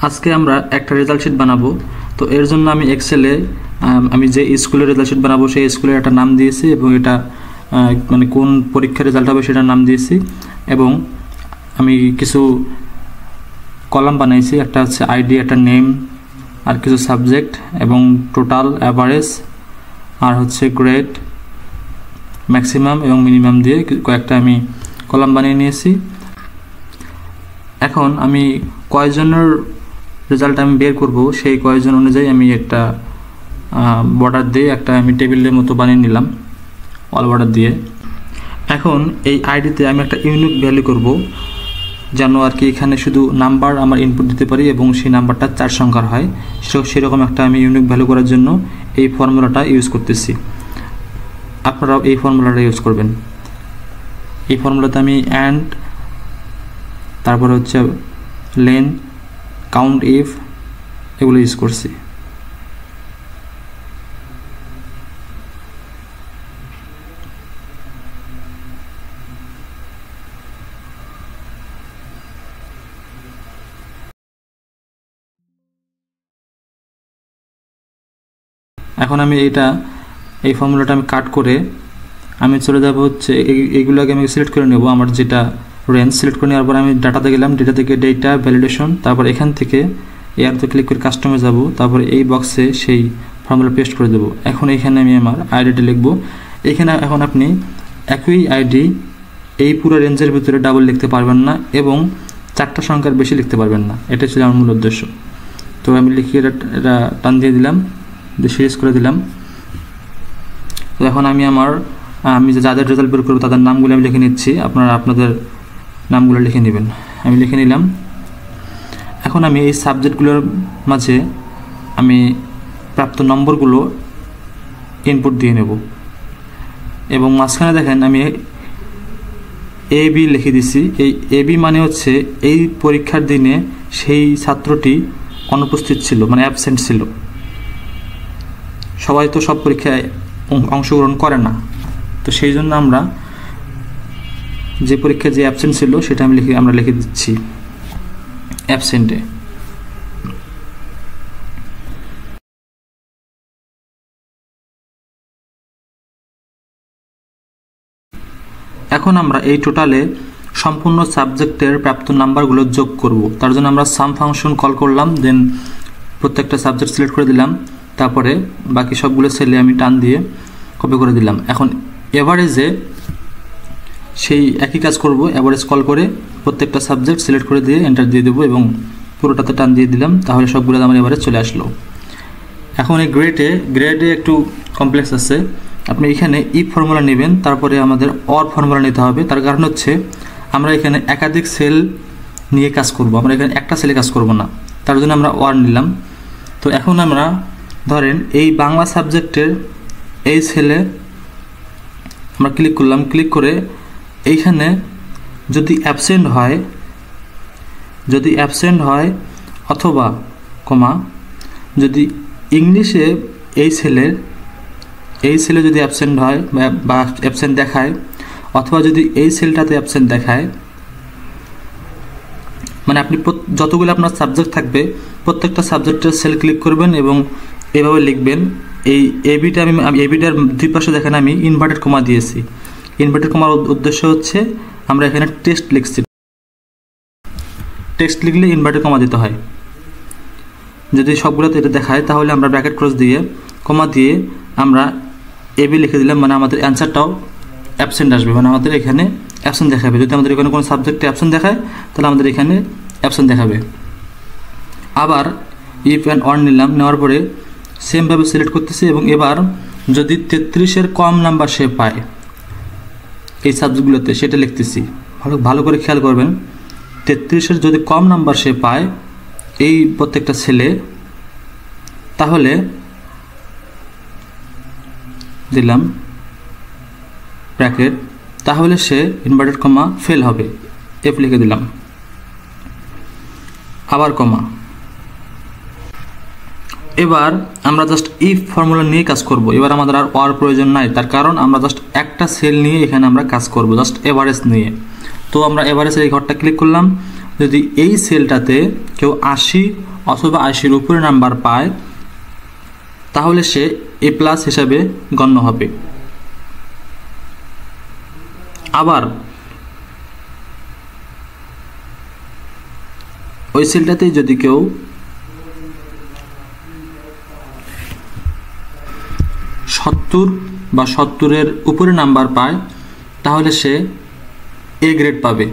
আজকে আমরা একটা রেজাল্ট শিট বানাবো। তো এর জন্য আমি এক্সেলে আমি যে স্কুলের রেজাল্ট শিট বানাবো সেই স্কুলের একটা নাম দিয়েছি এবং এটা মানে কোন পরীক্ষার রেজাল্ট হবে সেটার নাম দিয়েছি এবং আমি কিছু কলাম বানাইছি, একটা হচ্ছে আইডি, একটা নেম, আর কিছু সাবজেক্ট এবং টোটাল, অ্যাভারেজ, আর হচ্ছে গ্রেড, ম্যাক্সিমাম এবং মিনিমাম দিয়ে কয়েকটা আমি কলাম বানিয়ে নিয়েছি। এখন আমি কয়জনের রেজাল্ট আমি বের করব সেই কয়জন অনুযায়ী আমি একটা বর্ডার দিয়ে একটা আমি টেবিলের মতো বানিয়ে নিলাম, অল বর্ডার দিয়ে। এখন এই আইডিতে আমি একটা ইউনিক ভ্যালু করব যেন আর কি এখানে শুধু নাম্বার আমার ইনপুট দিতে পারি এবং সেই নাম্বারটা 4 সংখ্যার হয়। সেরকম একটা আমি ইউনিক ভ্যালু করার জন্য এই ফর্মুলাটা ইউজ করতেছি। আপনারাও এই ফর্মুলাটা ইউজ করবেন। এই ফর্মুলাতে আমি অ্যান্ড, তারপরে হচ্ছে লেন, কাউন্ট ইফ এগুলো ইউজ করছি। এখন আমি এই ফর্মুলাটা আমি কাট করে আমি চলে যাব হচ্ছে এইগুলোকে আমি সিলেক্ট করে নেব। আমার যেটা রেঞ্জ সিলেক্ট করে নেওয়ার পর আমি ডাটাতে গেলাম, ডেটা থেকে ডেটা ভ্যালিডেশন, তারপর এখান থেকে এয়ারতে ক্লিক করে কাস্টমে যাব, তারপর এই বক্সে সেই ফর্মুলা পেস্ট করে দেব। এখন এইখানে আমি আমার আইডিটা লিখব। এখানে এখন আপনি একই আইডি এই পুরো রেঞ্জের ভিতরে ডাবল লিখতে পারবেন না এবং 4টা সংখ্যার বেশি লিখতে পারবেন না, এটা ছিল আমার মূল উদ্দেশ্য। তো আমি লিখে এটা টান দিয়ে দিলাম, সিরিজ করে দিলাম। তো এখন আমি যাদের রেজাল্ট বের করবো তাদের নামগুলো আমি লিখে নিচ্ছি, আপনারা আপনাদের নামগুলো লিখে নেবেন। আমি লিখে নিলাম। এখন আমি এই সাবজেক্টগুলোর মাঝে আমি প্রাপ্ত নম্বরগুলো ইনপুট দিয়ে নেব এবং মাঝখানে দেখেন আমি এ বি লিখে দিছি। এই এ বি মানে হচ্ছে এই পরীক্ষার দিনে সেই ছাত্রটি অনুপস্থিত ছিল, মানে অ্যাবসেন্ট ছিল। সবাই তো সব পরীক্ষায় অংশগ্রহণ করে না, তো সেই জন্য আমরা যে পরীক্ষায় যে অ্যাবসেন্ট ছিল সেটা আমরা লিখে দিচ্ছি অ্যাবসেন্টে। এখন আমরা এই টোটালে সম্পূর্ণ সাবজেক্টের প্রাপ্ত নাম্বারগুলো যোগ করব। তার জন্য আমরা সাম ফাংশন কল করলাম, দেন প্রত্যেকটা সাবজেক্ট সিলেক্ট করে দিলাম, তারপরে বাকি সবগুলো সেলে আমি টান দিয়ে কপি করে দিলাম। এখন এভারেজে সেই একই কাজ করব, এভারেজ কল করে প্রত্যেকটা সাবজেক্ট সিলেক্ট করে দিয়ে এন্টার দিয়ে দেবো এবং পুরোটাতে টান দিয়ে দিলাম, তাহলে সবগুলো আমার এভারেজ চলে আসলো। এখন এই গ্রেডে একটু কমপ্লেক্স আছে। আপনি এখানে ইফ ফর্মুলা নেবেন, তারপরে আমাদের অর ফর্মুলা নিতে হবে। তার কারণ হচ্ছে আমরা এখানে একাধিক সেল নিয়ে কাজ করব, আমরা এখানে একটা সেলে কাজ করব না, তার জন্য আমরা অর নিলাম। তো এখন আমরা ধরেন এই বাংলা সাবজেক্টের এই সেলে আমরা ক্লিক করলাম, ক্লিক করে এইখানে যদি অ্যাবসেন্ট হয় অথবা কমা যদি ইংলিশে এই সেলে যদি অ্যাবসেন্ট হয় বা অ্যাবসেন্ট দেখায়, অথবা যদি এই সেলটাতে অ্যাবসেন্ট দেখায়, মানে আপনি যতগুলো আপনার সাবজেক্ট থাকবে প্রত্যেকটা সাবজেক্টের সেল ক্লিক করবেন এবং এভাবে লিখবেন। এই এবিটার দুই পাশে দেখেন আমি ইনভার্টেড কমা দিয়েছি। ইনভার্টেড কমার উদ্দেশ্য হচ্ছে আমরা এখানে টেক্সট লিখছি, টেক্সট লিখলে ইনভার্টেড কমা দিতে হয়। যদি সবগুলোতে এটা দেখায় তাহলে আমরা ব্র্যাকেট ক্লোজ দিয়ে কমা দিয়ে আমরা এবি লিখে দিলাম, মানে আমাদের অ্যান্সারটাও অ্যাবসেন্ট আসবে, মানে আমাদের এখানে অ্যাবসেন্ট দেখাবে। যদি আমাদের এখানে কোনো সাবজেক্টে অ্যাবসেন্ট দেখায় তাহলে আমাদের এখানে অ্যাবসেন্ট দেখাবে। আবার ইফ অ্যান্ড অন নিলাম, নেওয়ার পরে সেমভাবে সিলেক্ট করতেছি এবং এবার যদি 33-এর কম নাম্বার সে পায় এই সাবজেক্টগুলোতে সেটা লিখতেছি। ভালো করে খেয়াল করবেন, 33-এর যদি কম নাম্বার সে পায় এই প্রত্যেকটা ছেলে, তাহলে দিলাম ব্র্যাকেট, তাহলে সে ইনভার্টেড কমা ফেল হবে, এফ লিখে দিলাম, আবার কমা। এবার আমরা জাস্ট ইফ ফর্মুলা নিয়ে কাজ করব। এবার আমাদের আর অর প্রয়োজন নাই, তার কারণ আমরা জাস্ট একটা সেল নিয়ে এখানে আমরা কাজ করব, জাস্ট এভারেজ নিয়ে। তো আমরা এভারেজের এই ঘরটা ক্লিক করলাম, যদি এই সেলটাতে কেউ 80 অথবা 80-এর উপরে নাম্বার পায় তাহলে সে এ প্লাস হিসাবে গণ্য হবে। আবার ওই সেলটাতে যদি কেউ 70 বা 70-এর উপরে নাম্বার পায় তাহলে সে এ গ্রেড পাবে।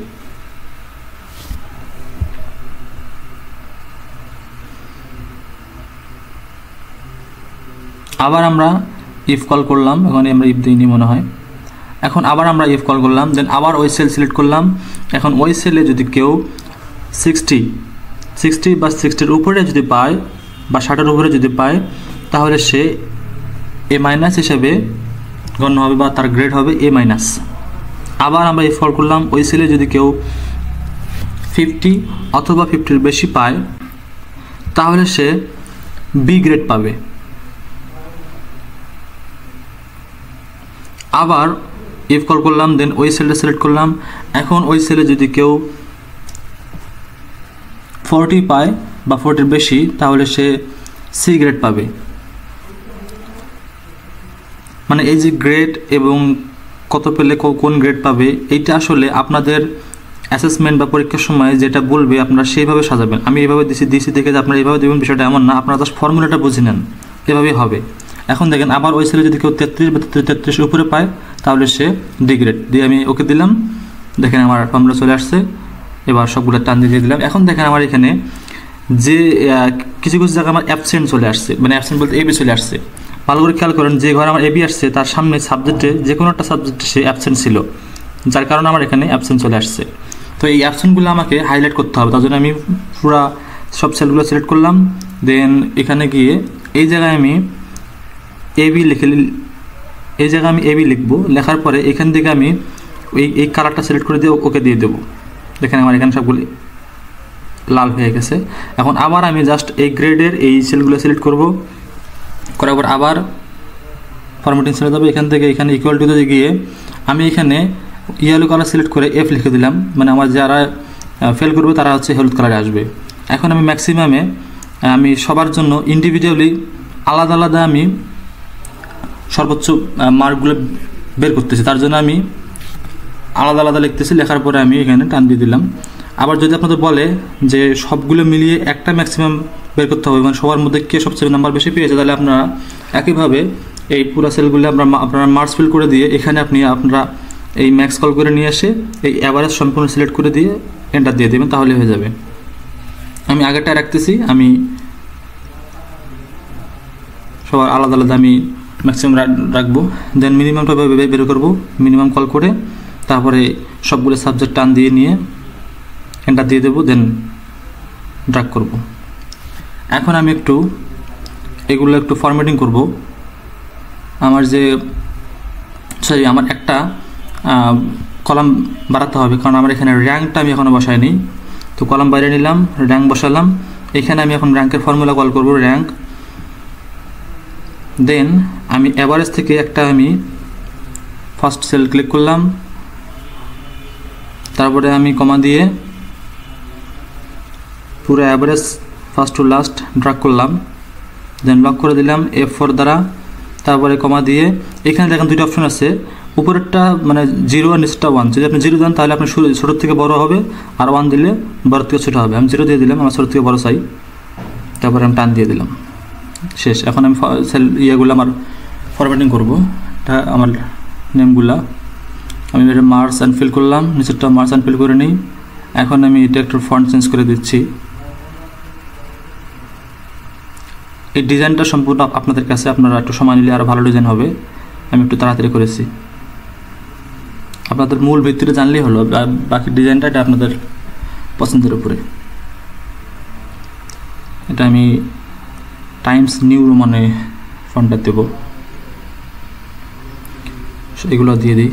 আবার আমরা ইফ কল করলাম, এখন আমরা ইফ দিইনি মনে হয়, এখন আবার আমরা ইফ কল করলাম, দেন আবার ওই সেল সিলেক্ট করলাম। এখন ওই সেলে যদি কেউ 60 বা 60-এর উপরে যদি পায় বা 60-এর উপরে যদি পায় তাহলে সে এ মাইনাস হিসেবে গণ্য হবে বা তার গ্রেড হবে এ মাইনাস। আবার আমরা ইফ কল করলাম, ওই সেলে যদি কেউ 50 অথবা 50-এর বেশি পায় তাহলে সে বি গ্রেড পাবে। আবার ইফ কল করলাম, দেন ওই সেলটা সিলেক্ট করলাম। এখন ওই সেলে যদি কেউ 40 পায় বা 40-এর বেশি তাহলে সে সি গ্রেড পাবে। মানে এই যে গ্রেড এবং কত পেলে কোন গ্রেড পাবে এইটা আসলে আপনাদের অ্যাসেসমেন্ট বা পরীক্ষার সময় যেটা বলবে আপনারা সেইভাবে সাজাবেন। আমি এইভাবে দিছি দেখে যে আপনারা এইভাবে দেবেন বিষয়টা এমন না, আপনারা জাস্ট ফর্মুলাটা বুঝে নেন, এভাবেই হবে। এখন দেখেন আবার ওই সেলে যদি কেউ 33 বা 33-এর উপরে পায় তাহলে সে ডি গ্রেড দিয়ে আমি ওকে দিলাম। দেখেন আমার ফর্মুলা চলে আসছে। এবার সবগুলো টান দিয়ে দিলাম। এখন দেখেন আমার এখানে যে কিছু জায়গায় আমার অ্যাবসেন্ট চলে আসছে, মানে অ্যাবসেন্ট বলতে এবি চলে আসছে। ভালো করে খেয়াল করেন, যে ঘরে আমার এবি আসছে তার সামনে সাবজেক্টে যে কোনো একটা সাবজেক্টে সে অ্যাবসেন্ট ছিল, যার কারণে আমার এখানে অ্যাবসেন্ট চলে আসছে। তো এই অ্যাবসেন্টগুলো আমাকে হাইলাইট করতে হবে, তার জন্য আমি পুরো সব সেলগুলো সিলেক্ট করলাম। দেন এখানে গিয়ে এই জায়গায় আমি এবি লিখবো। লেখার পরে এখান থেকে আমি এই কালারটা সিলেক্ট করে দিয়ে ওকে দিয়ে দেবো। দেখেন আমার এখানে সবগুলি লাল হয়ে গেছে। এখন আবার আমি জাস্ট এই গ্রেডের এই সেলগুলো সিলেক্ট করব, করার পর আবার ফরম্যাটিং চলে যাবে। এখান থেকে এখানে ইকুয়াল টুতে গিয়ে আমি এখানে ইয়েলো কালার সিলেক্ট করে এফ লিখে দিলাম, মানে আমার যারা ফেল করবে তারা হচ্ছে হলুদ কালারে আসবে। এখন আমি ম্যাক্সিমামে আমি সবার জন্য ইন্ডিভিজুয়ালি আলাদা আলাদা আমি সর্বোচ্চ মার্কগুলো বের করতেছি, তার জন্য আমি আলাদা আলাদা লিখতেছি। লেখার পরে আমি এখানে টান দিয়ে দিলাম। আবার যদি আপনাদের বলে যে সবগুলো মিলিয়ে একটা ম্যাক্সিমাম বের করতে হবে, মানে সবার মধ্যে কে সবচেয়ে নাম্বার বেশি পেয়েছে, তাহলে আপনারা একইভাবে এই পুরো সেলগুলো আপনারা মার্কস ফিল করে দিয়ে এখানে আপনারা এই ম্যাক্স কল করে নিয়ে এসে এই অ্যাভারেজ সম্পূর্ণ সিলেক্ট করে দিয়ে এন্টার দিয়ে দেবেন, তাহলে হয়ে যাবে। আমি আগেরটা রাখতেছি, আমি সবার আলাদা আলাদা আমি ম্যাক্সিমাম রাখবো। দেন মিনিমামটা বের করবো, মিনিমাম কল করে তারপরে সবগুলো সাবজেক্ট টান দিয়ে নিয়ে এন্টার দিয়ে দেবো, দেন ড্রাগ করব। এখন আমি এগুলো একটু ফরম্যাটিং করব। আমার একটা কলাম বাড়াতে হবে, কারণ আমার এখানে র্যাঙ্কটা আমি এখনও বসাইনি। তো কলাম বাইরে নিলাম, র্যাঙ্ক বসালাম। এখানে আমি এখন র্যাঙ্কের ফর্মুলা কল করব, র্যাঙ্ক। দেন আমি অ্যাভারেজ থেকে আমি ফার্স্ট সেল ক্লিক করলাম, তারপরে আমি কমা দিয়ে পুরো average first to last drug করলাম, দেন লক করে দিলাম F4 দ্বারা, তারপরে কমা দিয়ে এখানে দেখেন দুইটা অপশন আছে, উপরেরটা মানে 0 আর নিচেরটা 1। যদি আপনি 0 দেন তাহলে আপনার ছোটোর থেকে বড় হবে, আর 1 দিলে বড় থেকে ছোটো হবে। আমি 0 দিয়ে দিলাম, আমার ছোটো থেকে বড় চাই, তারপরে আমি টান দিয়ে দিলাম, শেষ। এখন আমি ইয়েগুলো আমার ফরম্যাটিং করবো, এটা আমার নেমগুলা আমি এটা মার্কস অ্যান্ড ফিল করলাম, নিচেরটা মার্কস অ্যান্ড ফিল করে নিই। এখন আমি এটা একটু ফন্ট চেঞ্জ করে দিচ্ছি। এই ডিজাইনটা সম্পূর্ণ আপনাদের কাছে, আপনারা একটু সময় নিলে আরও ভালো ডিজাইন হবে। আমি একটু তাড়াতাড়ি করেছি, আপনাদের মূল ভিত্তিটা জানলেই হলো, বাকি ডিজাইনটা এটা আপনাদের পছন্দের উপরে। এটা আমি টাইমস নিউ রোমানে ফন্টটা দেব, এগুলো দিয়ে দিই।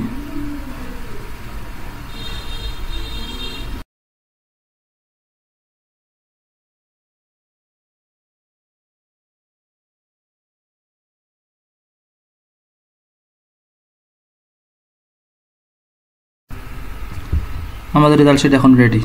আমাদের রেজাল্ট শিট এখন রেডি।